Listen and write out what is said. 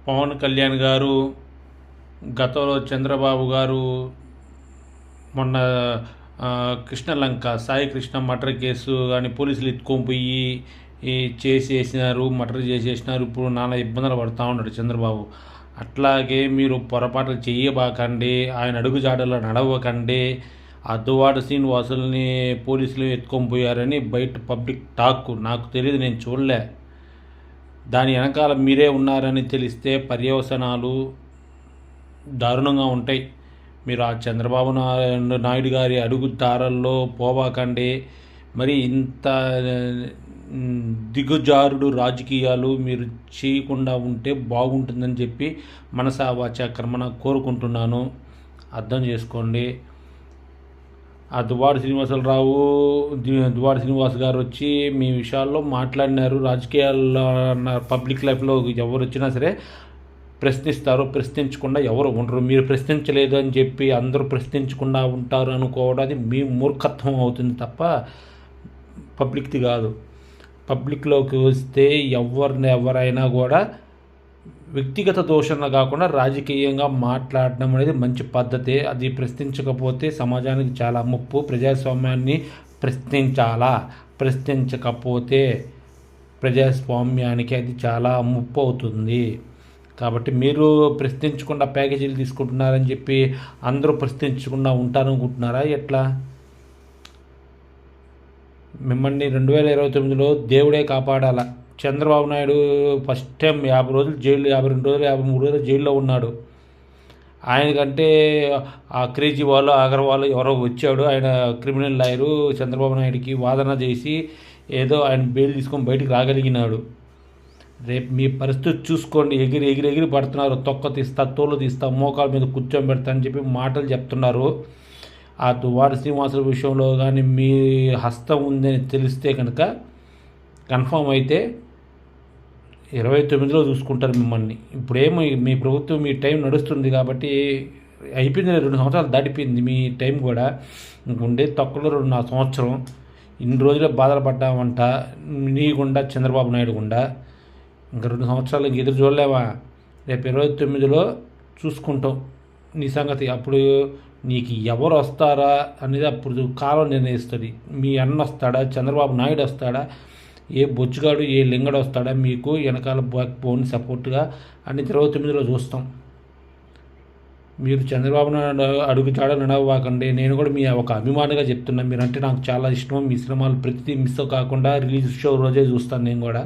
పవన్ కళ్యాణ్ గారు గతంలో చంద్రబాబు గారు మొన్న కృష్ణలంక సాయి కృష్ణ మర్డర్ కేసు కానీ పోలీసులు ఎత్తుకొని పోయి చేసేసినారు, మర్డర్ చేసేసినారు. ఇప్పుడు నానా ఇబ్బందులు పడుతూ ఉన్నాడు చంద్రబాబు. అట్లాగే మీరు పొరపాట్లు చేయబాకండి, ఆయన అడుగుజాడలో నడవకండి. ఆ దువ్వాడ శ్రీనివాసుల్ని పోలీసులు ఎత్తుకొని పోయారని బయట పబ్లిక్ టాక్. నాకు తెలియదు, నేను చూడలే. దాని వెనకాల మీరే ఉన్నారని తెలిస్తే పర్యవసనాలు దారుణంగా ఉంటాయి. మీరు ఆ చంద్రబాబు నాయుడు గారి అడుగు దారల్లో పోవాకండి. మరి ఇంత దిగుజారుడు రాజకీయాలు మీరు చేయకుండా ఉంటే బాగుంటుందని చెప్పి మనసా వాచా కర్మన కోరుకుంటున్నాను. అర్థం చేసుకోండి. ఆ దువ్వాడ శ్రీనివాస్ గారు వచ్చి మీ విషయాల్లో మాట్లాడినారు. రాజకీయాల్లో పబ్లిక్ లైఫ్లో ఎవరు వచ్చినా సరే ప్రశ్నిస్తారు, ప్రశ్నించకుండా ఎవరు ఉండరు. మీరు ప్రశ్నించలేదు అని చెప్పి అందరూ ప్రశ్నించకుండా ఉంటారు అనుకోవడం అది మీ మూర్ఖత్వం అవుతుంది తప్ప పబ్లిక్ది కాదు. పబ్లిక్లోకి వస్తే ఎవరైనా కూడా వ్యక్తిగత దోషణ కాకుండా రాజకీయంగా మాట్లాడడం అనేది మంచి పద్ధతే. అది ప్రశ్నించకపోతే సమాజానికి చాలా ముప్పు. ప్రజాస్వామ్యాన్ని ప్రశ్నించాలా, ప్రశ్నించకపోతే ప్రజాస్వామ్యానికి అది చాలా ముప్పు అవుతుంది. కాబట్టి మీరు ప్రశ్నించకుండా ప్యాకేజీలు తీసుకుంటున్నారని చెప్పి అందరూ ప్రశ్నించకుండా ఉంటారనుకుంటున్నారా ఎట్లా? మిమ్మల్ని 2029లో దేవుడే కాపాడాల. చంద్రబాబు నాయుడు ఫస్ట్ టైం 50 రోజులు జైలు, 52 రోజులు 53 రోజులు జైల్లో ఉన్నాడు. ఆయనకంటే ఆ కేజ్రీవాల్ అగర్వాల్ ఎవరో వచ్చాడు, ఆయన క్రిమినల్ లాయరు చంద్రబాబు నాయుడికి వాదన చేసి ఏదో ఆయన బెయిల్ తీసుకొని బయటికి రాగలిగినాడు. రేపు మీ పరిస్థితి చూసుకోండి. ఎగిరి పడుతున్నారు. తొక్క తీస్తా, తోలు తీస్తా, మోకాల మీద కూర్చోబెడతా అని చెప్పి మాటలు చెప్తున్నారు. ఆ దువ్వాడ శ్రీనివాసుల విషయంలో కానీ మీ హస్తం ఉందని తెలిస్తే కనుక కన్ఫామ్ అయితే 29లో చూసుకుంటారు మిమ్మల్ని. ఇప్పుడేమో మీ ప్రభుత్వం మీ టైం నడుస్తుంది కాబట్టి అయిపోయింది. 2 సంవత్సరాలు దాటిపోయింది మీ టైం కూడా. ఇంకుండే తొక్కలో 2.5 సంవత్సరం. ఇన్ని రోజులే బాధలు పడ్డామంట నీ గుండా, చంద్రబాబు నాయుడు గుండా. ఇంకా 2 సంవత్సరాలు ఇంక ఎదురు చూడలేవా? రేపు 29లో చూసుకుంటాం నీ సంగతి. అప్పుడు నీకు ఎవరు వస్తారా అనేది అప్పుడు కాలం నిర్ణయిస్తుంది. మీ అన్న వస్తాడా, చంద్రబాబు నాయుడు వస్తాడా, ఏ బొచ్చుగాడు, ఏ లింగడు వస్తాడా మీకు వెనకాల బ్యాక్ బోన్ సపోర్ట్గా అని 29లో చూస్తాం. మీరు చంద్రబాబు నాయుడు అడుగుతాడా నడవకండి. నేను కూడా మీ ఒక అభిమానిగా చెప్తున్నా. మీరంటే నాకు చాలా ఇష్టం. మీ సినిమాలు ప్రతిదీ మిస్ కాకుండా రిలీజ్ షో రోజే చూస్తాను నేను కూడా.